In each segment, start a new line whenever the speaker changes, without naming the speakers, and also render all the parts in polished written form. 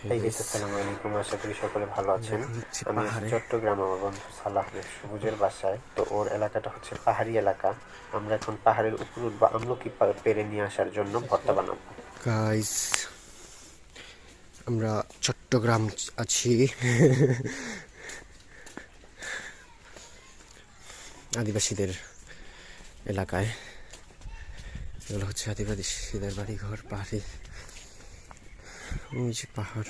এই গাইস আসসালামু আলাইকুম, আশা করি সকলে ভালো আছেন। আমি আছি চট্টগ্রাম আমার বন্ধু সালাহের সবুজের বাসায়। তো ওর এলাকাটা হচ্ছে পাহাড়ি এলাকা। আমরা এখন পাহাড়ের উপর উঠবো আমলকি পেরে নিয়ে আসার জন্য ভর্তা বানাবো।
গাইস আমরা চট্টগ্রাম আছি আদিবাসীদের এলাকায়। এগুলো হচ্ছে আদিবাসীদের বাড়ি ঘর, পাহাড়ি ওই যে পাহাড়।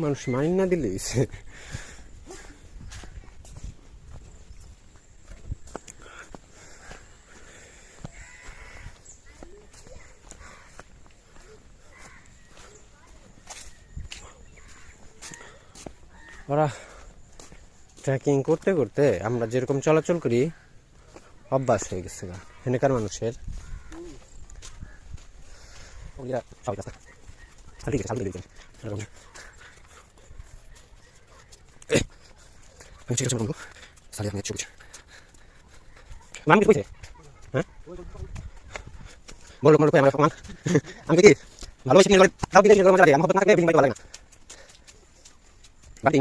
মানুষ মাইন না দিলে ওরা ট্রেকিং করতে করতে আমরা যেরকম চলাচল করি অভ্যাস হয়ে গেছে গা এখানকার মানুষের। বলো বলো আমি কি ভালোবাসি মজা লাগে না বাড়ি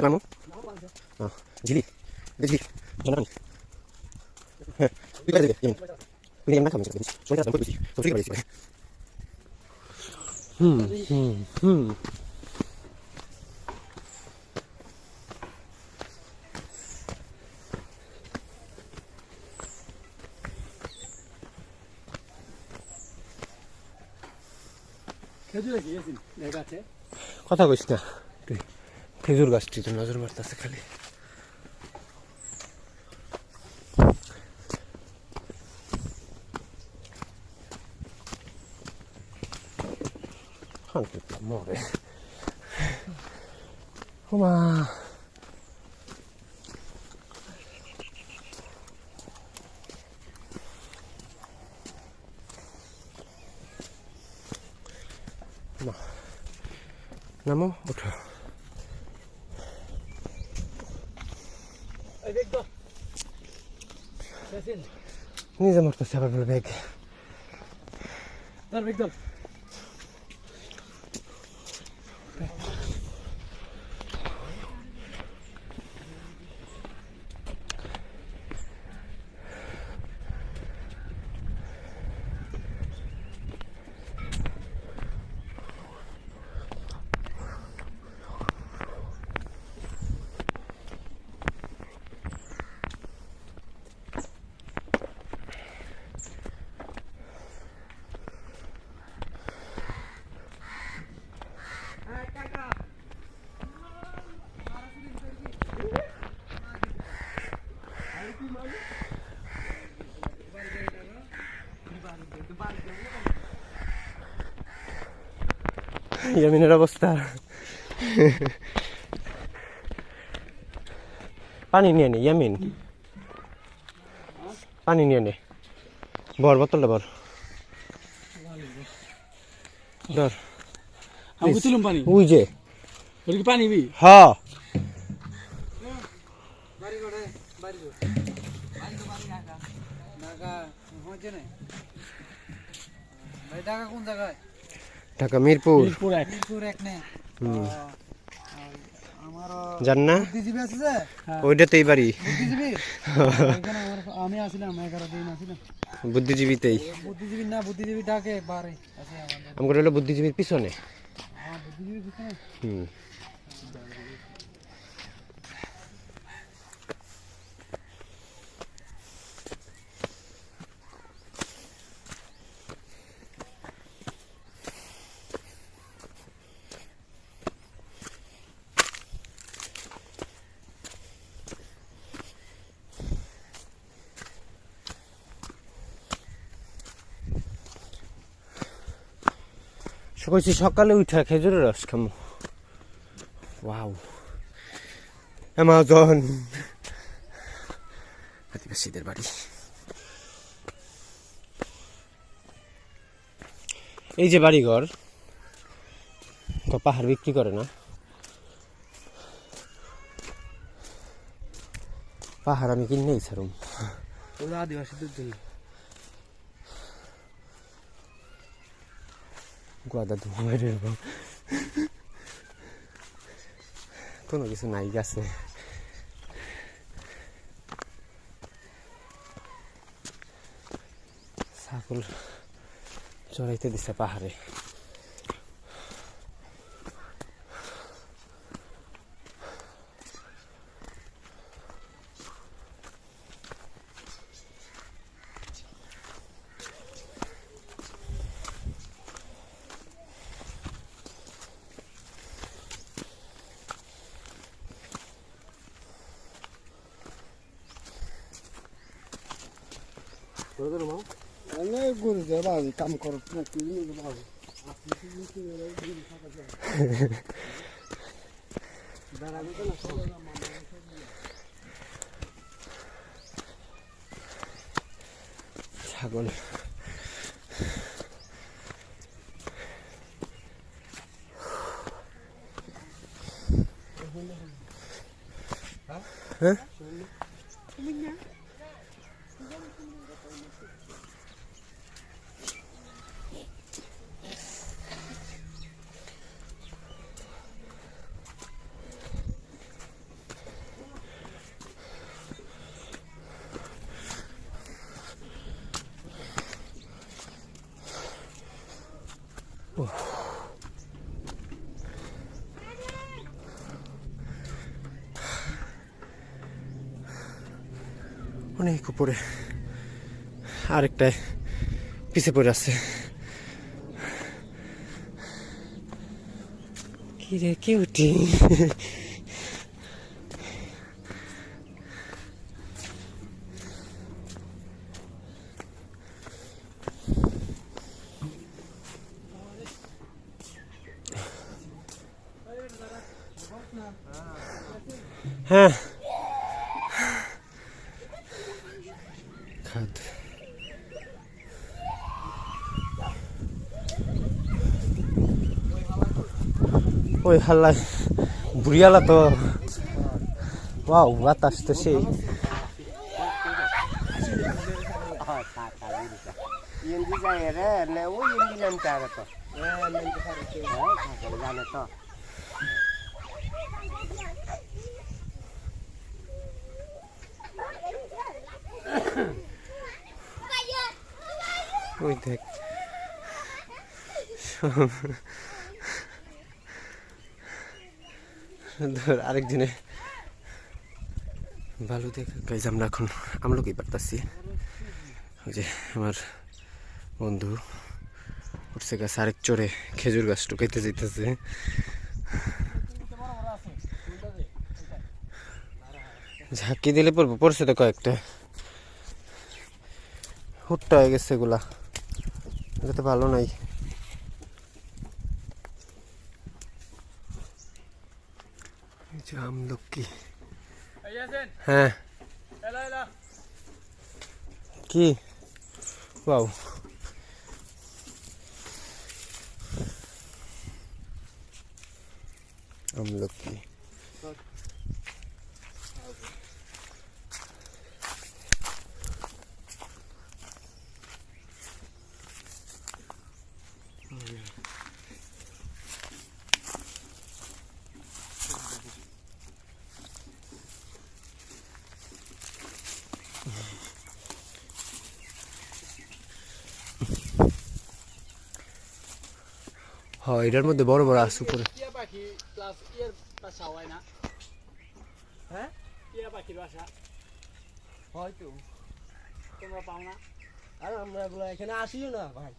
ঝিলি দেখি হ্যাঁ তুই কাজে তুই না খাবি চলে আসলাম কইছি তো ফ্রি করেছি। হুম হুম হুম কথা কইস না তুই। খেজুর গাছটি তো নজর মারতেছে খালি। মরে মা নামো ওঠো। নিজে মরতেছে আবার ব্যাগ ইয়ামিনের অবস্থা। পানি নিয়ে নে ইয়ামিন, পানি নিয়ে নে, বর বোতলটা বর ধর।
আমি তুলুম পানি
ওই যে
ওর কি পানি বি
হ্যাঁ
বাড়ি করে বাড়ি করে বাড়ি তো বাড়ি ঢাকা ঢাকা হচ্ছে না ভাই। ঢাকা কোন জায়গায়?
ঢাকা মিরপুর।
মিরপুর এক নে আমার
জান না
বুদ্ধিজীবী আছে যে
ওইটাতেই বাড়ি।
বুদ্ধিজীবী এখানে আমি আসলাম 11 দিন আসলাম
বুদ্ধিজীবীতেই।
বুদ্ধিজীবী না বুদ্ধিজীবী ডাকে বাড়ি আছে আমাদের।
আমার হলো বুদ্ধিজীবীর পিছনে।
হ্যাঁ বুদ্ধিজীবী পিছনে।
হুম কইছি সকালে উঠা খেজুরের রস খামো। ওয়াও অ্যামাজন আদিবাসীদের বাড়ি। এই যে বাড়িঘর পাহাড় বিক্রি করে না, পাহাড় আমি কিনেই ছাড়ুম।
ওরা আদিবাসীদের জন্য
গাদা ধোঁয়া মেরে এরকম কোনো কিছু নাই গাছে। ছাগল চড়াইতে দিছে পাহাড়ে।
গরু যাবা কাম করো
ছাগল হ্যাঁ অনেক উপরে, আরেকটায় পিছে পড়ে আছে। কি রে কি উঠি হ্যাঁ খাদ ওই হাল্লা বুড়িয়ালা তো ওয়াও বাতাস তো সেই ওই দেখ আরেকদিনে ভালো দেখা গাইজ। আমরা এখন আমলকি পারতাছি। ওই যে আমার বন্ধু উঠছে গাছ আরেক চড়ে খেজুর গাছ টুকাইতে যেতেছে। ঝাঁকি দিলে পড়বো, পড়ছে তো কয়েকটা, হুট্টা হয়ে গেছে এগুলা, এটা তো ভালো নাই। আমলকি হ্যাঁ কি বাউ আমলকি হ্যাঁ এটার মধ্যে বড় বড় আছে উপরে।
টিয়া পাখি প্লাস ইয়ার বাসা হয় না? হ্যাঁ টিয়া পাখির বাসা হয়তো তোমরা পাও না? আর আমরা এগুলো এখানে আসিও না ভাই।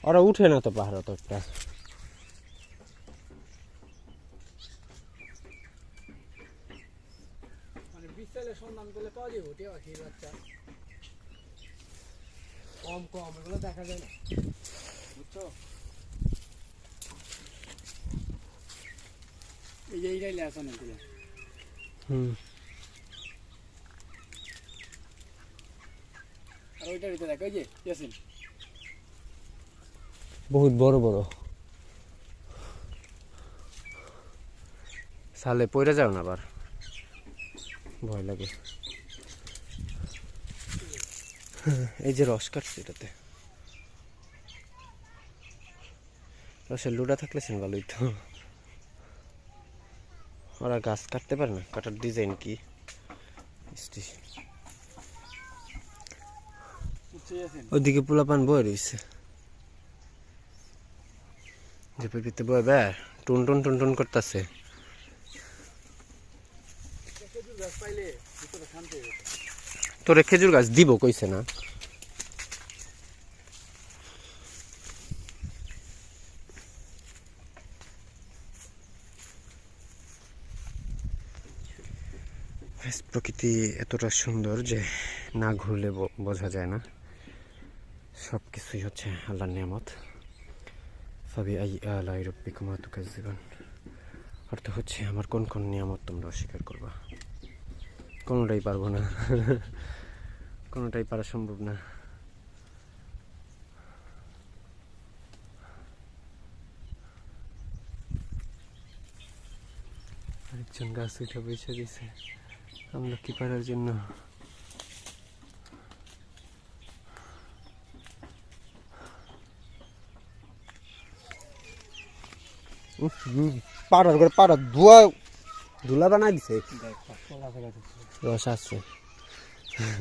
ওরা উঠে না তো পাহাড় তো একটা।
মানে বিশালে সন্ধান করলে পাওয়া যাবে টিয়া পাখির বাচ্চা। কম কম এগুলো দেখা যায় না, বুঝছো? এই যে এইটাই লেখা অনেকগুলো। আর ওইটার ভিতরে দেখো, ওই যে ইয়াসিন
বহুত বড় বড়। সালে পড়ে যাও না আবার, ভয় লাগে। এই যে রস কাটছে এটাতে। রসের লুডা থাকলে সেন ভালোই তো। ওরা গাছ কাটতে পারে না, কাটার ডিজাইন কি ওইদিকে পোলাপান বয়ে রয়েছে, যে পেপিতে বয়ে বে টুন টুন টুন টুন করতেছে। তোরে খেজুর গাছ দিব কইছে না? প্রকৃতি এতটা সুন্দর যে না ঘুরলে বোঝা যায় না। সব কিছুই হচ্ছে আল্লাহর নিয়ামত। ফাবিআইয়ি আলাই রাব্বিকুমা তুকাজ্জিবান, অর্থ হচ্ছে আমার কোন কোন নিয়ামত তোমরা অস্বীকার করবা। কোনোটাই পারবো না, কোনোটাই পারা সম্ভব না। আরেকজন গাছ উঠে বসে দিছে আমলকি পাড়ার জন্য। পাড়ার করে পাড়া ধোয়া ধুলা বানাই দিছে, রস আছে, হ্যাঁ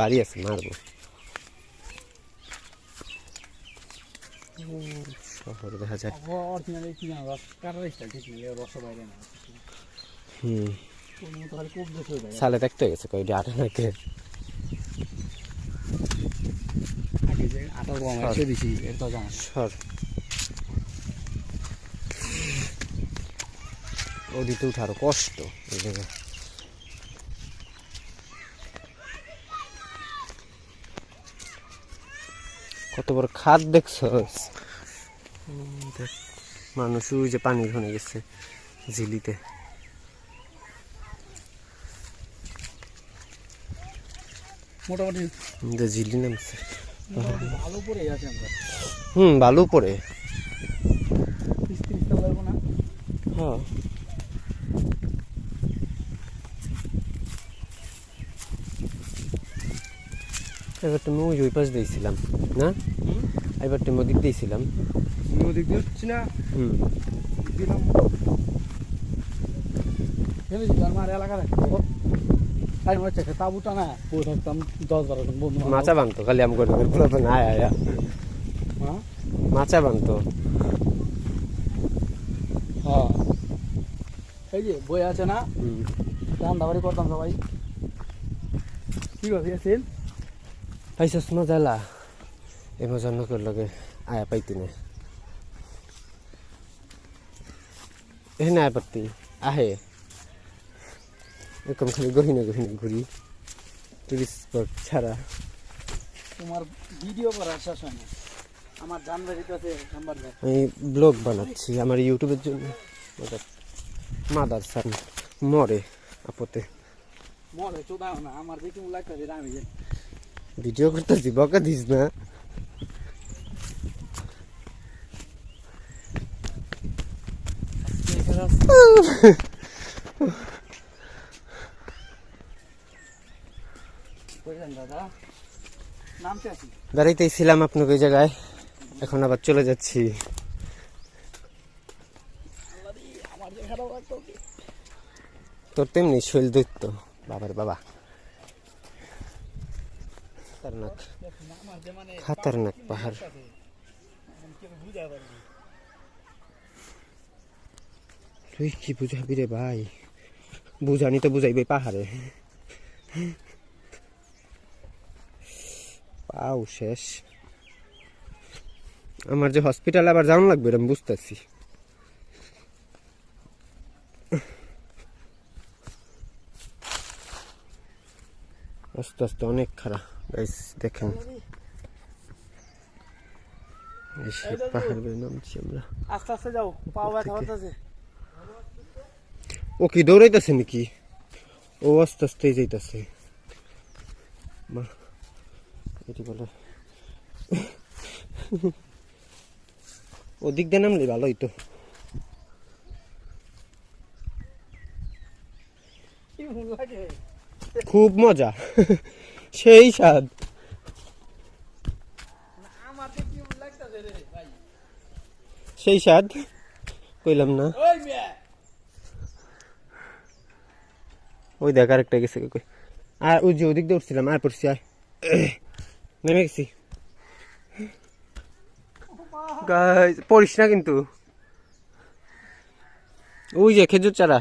বাড়ি আছে মারবো। শহর দেখা যায়। সালে দেখতে গেছে কই আটা নাকি ওদিকে উঠে আরো কষ্ট। এই জায়গায় কত বড় খাদ দেখছো? মানুষ ওই যে পানি ঘনে গেছে ঝিলিতে।
মোটামুটি
ঝিলি নামছে,
ভালো পরে আছে আমরা।
বালু পরে। হ্যাঁ এবার তুমি ওই পাশ দিয়েছিলাম না, এবার তুমি ওদিক দিয়েছিলাম।
ওদিক দিয়ে হচ্ছে না দিলাম আমার এলাকা তাবুটা না পড়ে থাকতাম 10-12 জন বন্ধু।
মাচা বানতো খালি আম করে না আয়া মাচা বানতো।
হ্যাঁ এই যে বই আছে না, রান্না বাড়ি করতাম সবাই। কি করছেন
পাইছস মজা লা এই মজা নকর লগে আয়া পাইতি না এখানে আয় পারতি আহে এরকম খালি গহিনে গহিনে ঘুরি টুরিস্ট স্পট ছাড়া।
তোমার ভিডিও করার শেষ হয় না, আমার জানবার কাছে নাম্বার দেয়।
আমি ব্লগ বানাচ্ছি আমার ইউটিউবের জন্য। মাদার সান মরে আপতে
মরে চোদাও না, আমার দেখি মনে লাগতেছে আমি
ভিডিও করতেছি, বকা দিস না। বেড়াইতেই ছিলাম আপনাকে ওই জায়গায়, এখন আবার চলে যাচ্ছি। তোর তেমনি শৈল দৈত্য বাবার বাবা, খতরনাক খতরনাক পাহাড়। তুই কি বুঝাবি রে ভাই? বুঝানি তো বুঝাইবে পাহাড়ে, পাও শেষ। আমার যে হসপিটাল আবার যাওয়া লাগবে আমি বুঝতেছি। আস্তে আস্তে অনেক খারাপ গাইস, দেখেন পাহাড় বেয়ে নামছি আমরা।
আস্তে আস্তে যাও, পাও ব্যথা হচ্ছে।
ও কি দৌড়াইতেছে নাকি? ও আস্তে আস্তে যাইতেছে। মা এটি বলে ওদিক দিয়ে নামলে ভালোই তো। খুব মজা, সেই স্বাদ। সেই স্বাদ কইলাম না।
ওই মেয়ে
ওই দেখ আরেকটা গেছে কই। আর ওই যে ওদিক দিয়ে উঠছিলাম আর পড়ছি আর নেমে গেছি। গাইস পড়িস না কিন্তু। ওই যে খেজুর চারা।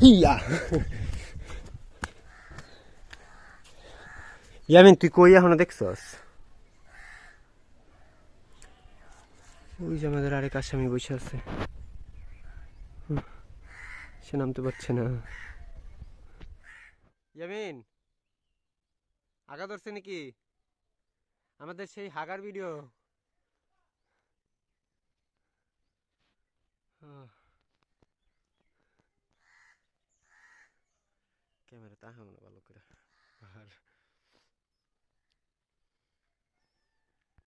হিয়া ইয়ামিন তুই কই এখনো দেখছস? ওই যে আমাদের আরেক আসামি বসে আছে, সে নামতে পারছে না। ইয়ামিন আগা ধরছে নাকি আমাদের সেই হাগার ভিডিও? ক্যামেরা তাহাম না ভালো করে।